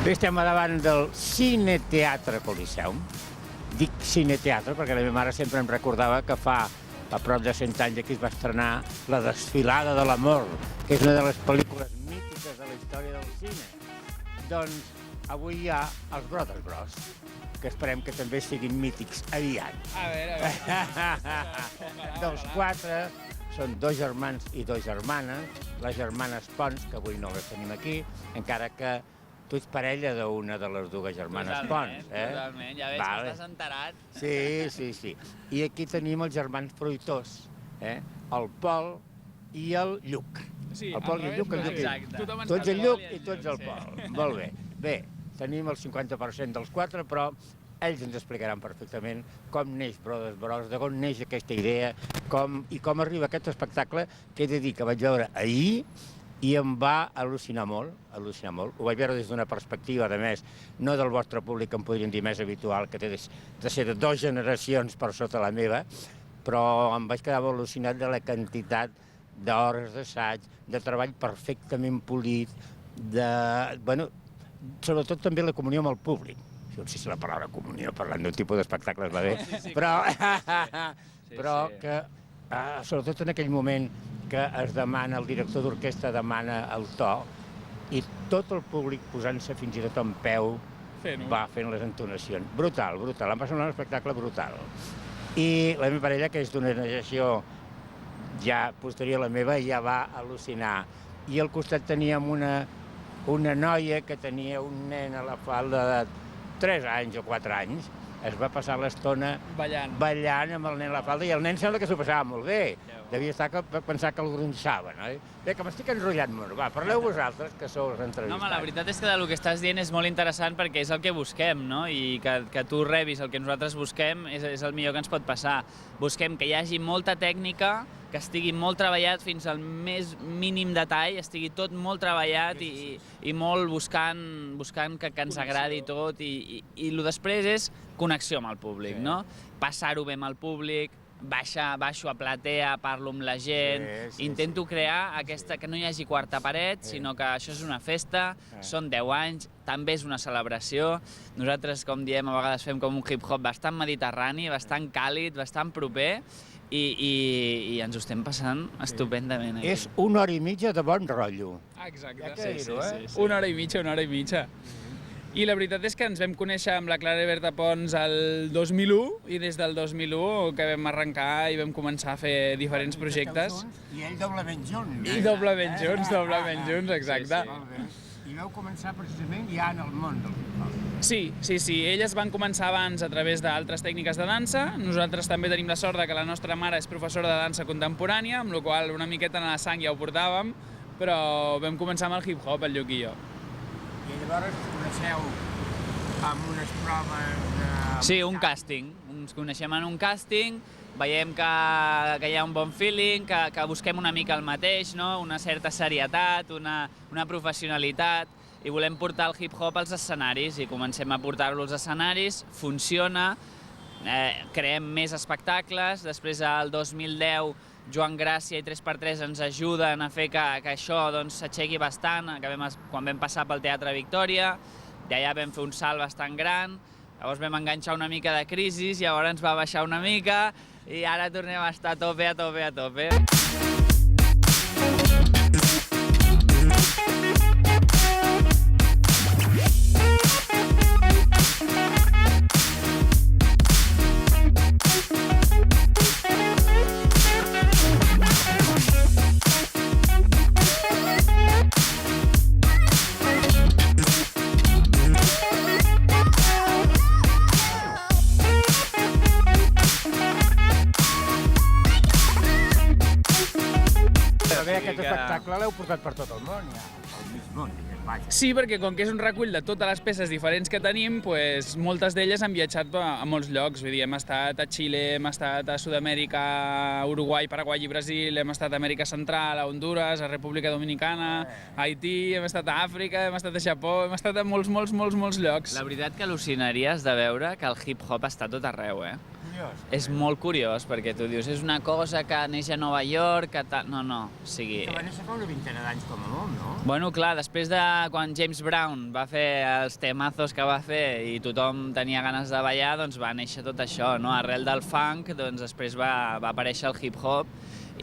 Bé, estem davant del Cine-Teatre Coliseum. Dic Cine-Teatre perquè la meva mare sempre em recordava que fa a prop de 100 anys aquí es va estrenar La desfilada de l'amor, que és una de les pel·lícules mítiques de la història del cine. Doncs avui hi ha els Brothers Bros, que esperem que també siguin mítics aviat. A veure. Dels quatre són dos germans i dos germanes, les germanes Pons, que avui no les tenim aquí, encara que tu ets parella d'una de les dues germanes Pons. Totalment, ja veig que estàs enterat. Sí. I aquí tenim els germans Fruitós, el Pol i el Lluc. El Pol i el Lluc, tu ets el Lluc i tu ets el Pol. Molt bé. Bé, tenim el 50% dels quatre, però ells ens explicaran perfectament com neix Brothers Bros, d'on neix aquesta idea i com arriba aquest espectacle que he de dir que vaig veure ahir i em va al·lucinar molt. Ho vaig veure des d'una perspectiva, a més, no del vostre públic, que em podrien dir més habitual, que té de ser de 2 generacions per sota la meva, però em vaig quedar molt al·lucinat de la quantitat d'hores d'assaig, de treball perfectament polit, sobretot també la comunió amb el públic. No sé si la paraula comunió, parlant d'un tipus d'espectacles va bé, però que, sobretot en aquell moment que es demana, el director d'orquestra demana el to, i tot el públic posant-se fins i tot en peu va fent les entonacions. Brutal. Em va semblar un espectacle brutal. I la meva parella, que és d'una generació ja posterior a la meva, ja va al·lucinar. I al costat teníem una noia que tenia un nen a la falda de 3 anys o 4 anys, es va passar l'estona ballant amb el nen a la falda i el nen sembla que s'ho passava molt bé. Devia pensar que el gronxava, no? Bé, que m'estic enrotllant molt. Va, parleu vosaltres, que sou els entrevistats. No, home, la veritat és que del que estàs dient és molt interessant perquè és el que busquem, no? I que tu rebis el que nosaltres busquem és el millor que ens pot passar. Busquem que hi hagi molta tècnica, que estigui molt treballat fins al més mínim detall, estigui tot molt treballat i molt buscant que ens agradi tot i el després és connexió amb el públic, no? Passar-ho bé amb el públic, baixo a platea, parlo amb la gent, intento crear que no hi hagi quarta paret, sinó que això és una festa, són 10 anys, també és una celebració. Nosaltres, com diem, a vegades fem com un hip-hop bastant mediterrani, bastant càlid, bastant proper, i ens ho estem passant estupendament. És 1 hora i mitja de bon rotllo. Exacte. Sí. 1 hora i mitja. I la veritat és que ens vam conèixer amb la Clara i Berta Pons el 2001 i des del 2001 que vam arrencar i vam començar a fer diferents projectes. I ell doblement junts. I doblement junts, exacte. I vau començar precisament ja en el món del hip-hop. Sí. Elles van començar abans a través d'altres tècniques de dansa. Nosaltres també tenim la sort que la nostra mare és professora de dansa contemporània, amb la qual una miqueta en la sang ja ho portàvem, però vam començar amb el hip-hop, el Lluc i jo. I llavors us coneixeu amb unes proves... Sí, un càsting. Ens coneixem en un càsting, veiem que hi ha un bon feeling, que busquem una mica el mateix, no? Una certa serietat, una professionalitat, i volem portar el hip-hop als escenaris, i comencem a portar-lo als escenaris, funciona, creem més espectacles, després al 2010 Joan Gràcia i 3x3 ens ajuden a fer que això s'aixequi bastant, quan vam passar pel Teatre Victòria, d'allà vam fer un salt bastant gran, llavors vam enganxar una mica de crisi, llavors ens va baixar una mica i ara tornem a estar a tope. Aquest espectacle l'heu portat per tot el món, ja, pel mig món, vaja. Sí, perquè com que és un recull de totes les peces diferents que tenim, moltes d'elles han viatjat a molts llocs. Vull dir, hem estat a Xile, hem estat a Sud-amèrica, a Uruguai, Paraguai i Brasil, hem estat a Amèrica Central, a Honduras, a República Dominicana, a Haití, hem estat a Àfrica, hem estat a Japó, hem estat a molts llocs. La veritat que al·lucinaries de veure que el hip-hop està tot arreu, és molt curiós, perquè tu dius, és una cosa que neix a Nova York, que tal... No, o sigui... Que va néixer fa una vintena d'anys com a molt, no? Bueno, clar, després de quan James Brown va fer els temazos que va fer i tothom tenia ganes de ballar, doncs va néixer tot això, no? Arrel del funk, doncs després va aparèixer el hip-hop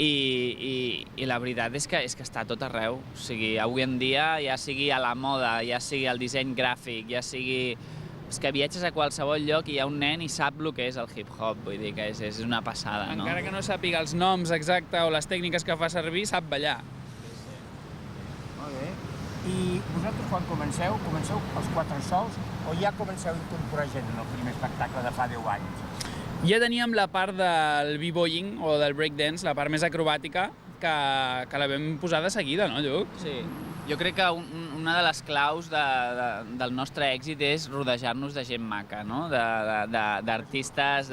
i la veritat és que està a tot arreu. O sigui, avui en dia, ja sigui a la moda, ja sigui al disseny gràfic, ja sigui... És que viatges a qualsevol lloc i hi ha un nen i sap el que és el hip-hop, vull dir que és una passada, no? Encara que no sàpiga els noms exactes o les tècniques que fa servir, sap ballar. Molt bé. I vosaltres quan comenceu els 4 sols o ja comenceu a incorporar gent en el primer espectacle de fa 10 anys? Ja teníem la part del b-boying o del breakdance, la part més acrobàtica, que la vam posar de seguida, no, Lluc? Sí. Jo crec que una de les claus del nostre èxit és rodejar-nos de gent maca, no? d'artistes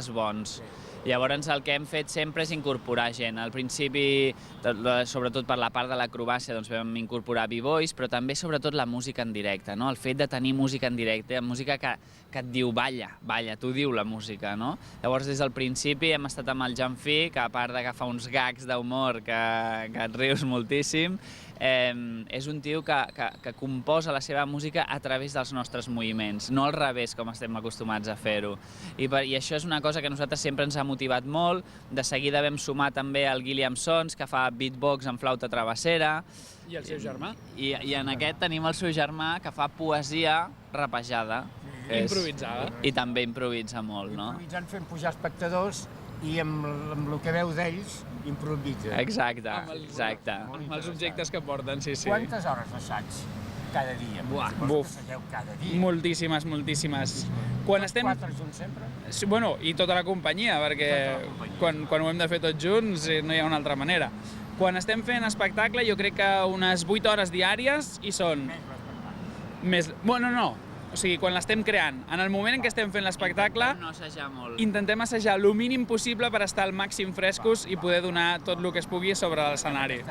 bons. Llavors el que hem fet sempre és incorporar gent. Al principi, sobretot per la part de l'acrobàcia, doncs vam incorporar b-boys, però també sobretot la música en directe, no? El fet de tenir música en directe, música que et diu balla, t'ho diu la música, no? Llavors des del principi hem estat amb el Janfi, que a part de que fa uns gags d'humor que et rius moltíssim, és un tio que composa la seva música a través dels nostres moviments, no al revés com estem acostumats a fer-ho. I això és una cosa que a nosaltres sempre ens ha motivat molt. De seguida vam sumar també el Guillem Sons, que fa beatbox en flauta travessera. I el seu germà. I en aquest tenim el seu germà, que fa poesia rapejada. Improvisada. I també improvisa molt, no? Improvisant fent pujar espectadors i amb el que veu d'ells improvisa. Exacte. Amb els objectes que porten, sí. Quantes hores d'assaig cada dia? Buf. Cada dia? Moltíssimes. Quan estem... 4 junts sempre? Bueno, i tota la companyia, perquè quan ho hem de fer tots junts no hi ha una altra manera. Quan estem fent espectacle, jo crec que unes 8 hores diàries hi són... Bueno, no. O sigui, quan l'estem creant. En el moment en què estem fent l'espectacle, intentem assajar el mínim possible per estar al màxim frescos i poder donar tot el que es pugui sobre l'escenari.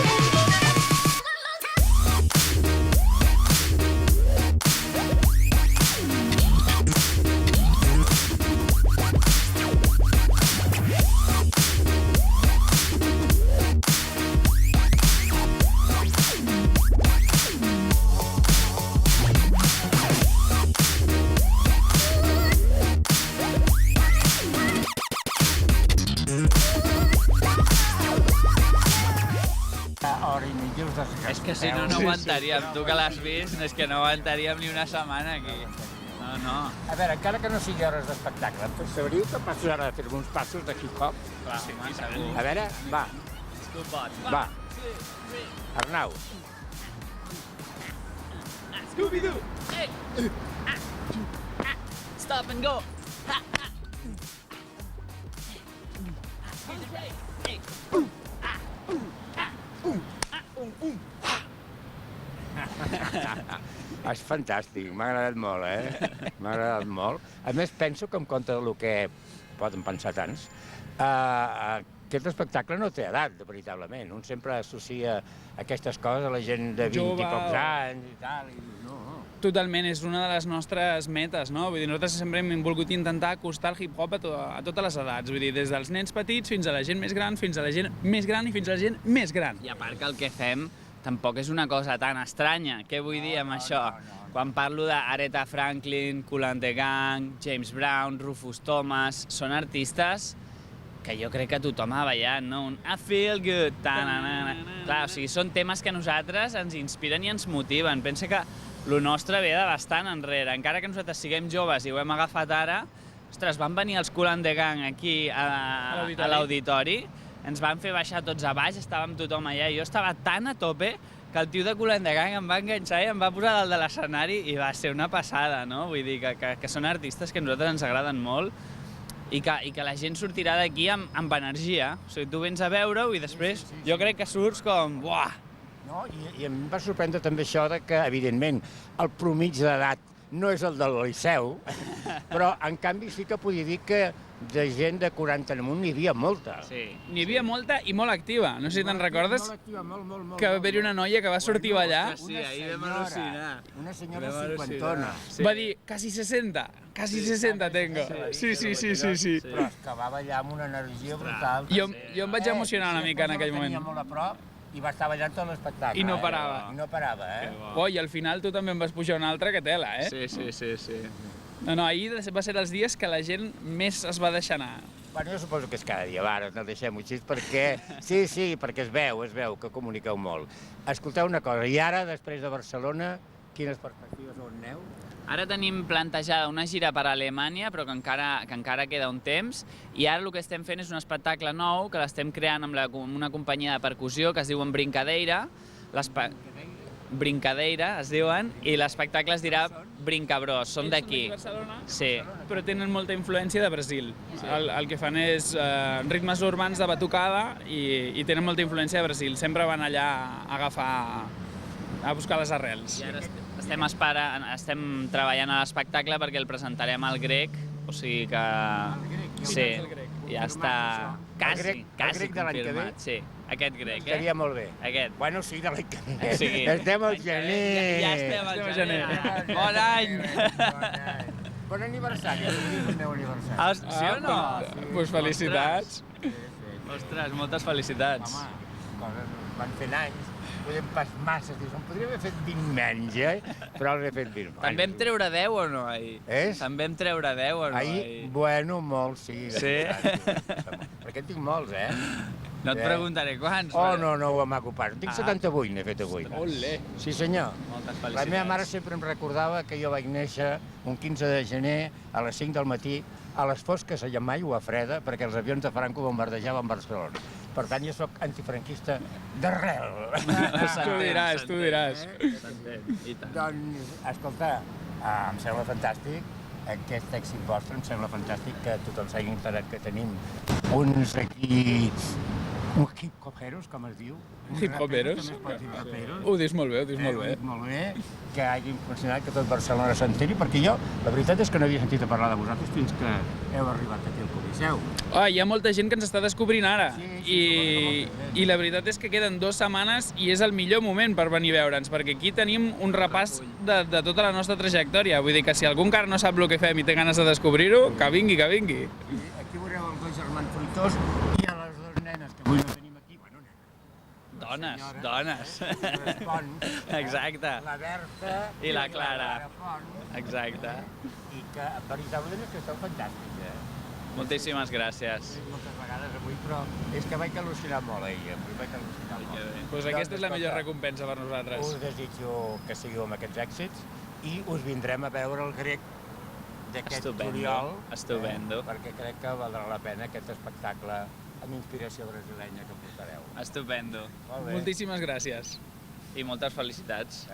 És que si no, no aguantaríem. Tu que l'has vist, és que no aguantaríem ni una setmana aquí. No. A veure, encara que no sigui hores d'espectacle, sabríeu capaços ara de fer-me uns passos de hip-hop? Clar, home, segur. A veure, va. Tu pots. Va. Arnau. Scooby-Doo! Hey! Stop and go! És fantàstic, m'ha agradat molt, M'ha agradat molt. A més, penso que en compte del que poden pensar tants, aquest espectacle no té edat, veritablement. Un sempre associa aquestes coses a la gent de 20 i pocs anys i tal, i no. Totalment, és una de les nostres metes, no? Vull dir, nosaltres sempre hem volgut intentar acostar el hip-hop a totes les edats, vull dir, des dels nens petits fins a la gent més gran, fins a la gent més gran i fins a la gent més gran. I a part que el que fem tampoc és una cosa tan estranya. Què vull dir amb això? Quan parlo d'Aretha Franklin, Kool and the Gang, James Brown, Rufus Thomas, són artistes que jo crec que tothom ha ballat, no? Un I feel good, clar, o sigui, són temes que a nosaltres ens inspiren i ens motiven. Pensa que el nostre ve de bastant enrere. Encara que nosaltres siguem joves i ho hem agafat ara, ostres, van venir els Kool and the Gang aquí a l'auditori, ens van fer baixar tots a baix, estàvem tothom allà, i jo estava tan a tope que el tio de Kool and the Gang em va enganxar i em va posar dalt de l'escenari i va ser una passada, no? Vull dir que són artistes que a nosaltres ens agraden molt i que la gent sortirà d'aquí amb energia. O sigui, tu vens a veure-ho i després jo crec que surts com... Buah! No, i em va sorprendre també això de que, evidentment, el promig d'edat no és el del Liceu, però en canvi sí que podia dir que de gent de 40 en amunt n'hi havia molta. Sí. N'hi havia molta i molt activa. No sé si te'n recordes Molt activa, molt. que va haver-hi una noia que va sortir a ballar. Sí, ahir vam al·lucinar. Una senyora cinquantona. Va dir, quasi 60, quasi 60 tengo. Sí. Però és que va ballar amb una energia brutal. Jo em vaig emocionar una mica en aquell Tenia moment. molt a prop i va estar ballant tot l'espectacle. I no parava. I no parava, Oh, i al final tu també em vas pujar una altra que tela, eh? Sí. No, ahir va ser els dies que la gent més es va deixar anar. Bueno, jo suposo que és cada dia, va, no deixem-ho així, perquè... Sí, perquè es veu que comuniqueu molt. Escolteu una cosa, i ara, després de Barcelona, quines perspectives on aneu? Ara tenim plantejada una gira per a Alemanya, però que encara queda un temps, i ara el que estem fent és un espectacle nou, que l'estem creant amb una companyia de percussió que es diuen Brincadeira. Brincadeira es diuen, i l'espectacle es dirà Brincabros, són d'aquí. Sí. Però tenen molta influència de Brasil. El que fan és ritmes urbans de batucada i tenen molta influència de Brasil. Sempre van allà a buscar les arrels. I ara estem treballant a l'espectacle perquè el presentarem al Grec, o sigui que... Sí, ja està quasi confirmat. Sí, aquest Grec, Estaria molt bé. Aquest. Bueno, sí, de l'any que ve. Sí. Estem al gener. Ja estem al gener. Bon any! Bon aniversari, avui és el meu aniversari. Sí o no? Doncs felicitats. Ostres, moltes felicitats. Home, coses van fent anys, podem pas massa, dius, en podria haver fet 20 menys, però els he fet 20 menys. Te'n vam treure 10 o no, ahir? Te'n vam treure 10 o no, ahir? Bueno, molts, sí. Sí? Perquè en tinc molts, No et preguntaré quants. Oh, no ho m'ha ocupat. Tinc 78, n'he fet avui. Olé! Sí, senyor. Moltes felicitats. La meva mare sempre em recordava que jo vaig néixer un 15 de gener a les 5 del matí a les fosques a Llamai o a Freda, perquè els avions de Franco bombardejaven Barcelona. Per tant, jo sóc antifranquista d'arrel. Tu diràs. Doncs, escolta, em sembla fantàstic aquest èxit vostre, em sembla fantàstic que tothom s'hagi enterat que tenim uns aquí... uns hip-hoperos, com es diu? Hip-hoperos? Hip-hoperos. Ho dius molt bé, Molt bé, que hagin funcionat, que tot Barcelona s'enteri, perquè jo, la veritat és que no havia sentit a parlar de vosaltres fins que heu arribat aquí al Coliseu. Hi ha molta gent que ens està descobrint ara, Sí, i la veritat és que queden 2 setmanes i és el millor moment per venir a veure'ns, perquè aquí tenim un repàs de tota la nostra trajectòria. Vull dir que si algun encara no sap el que fem i té ganes de descobrir-ho, que vingui. Aquí veureu els dos germans fruitós i a les dues nenes que avui no tenim aquí, bueno, Dones. les Pons, Exacte. la Berta I la Clara. Pons, Exacte. i que veritablement és que esteu fantàstics, Moltíssimes gràcies. moltes vegades avui, però és que vaig al·lucinar molt ahir, avui vaig al·lucinar molt. Doncs aquesta és la millor recompensa per nosaltres. Us desitjo que seguiu amb aquests èxits i us vindrem a veure el Grec d'aquest juliol. Estupendo. Perquè crec que valdrà la pena aquest espectacle amb inspiració brasilenya que portareu. Estupendo. Molt bé. Moltíssimes gràcies. I moltes felicitats.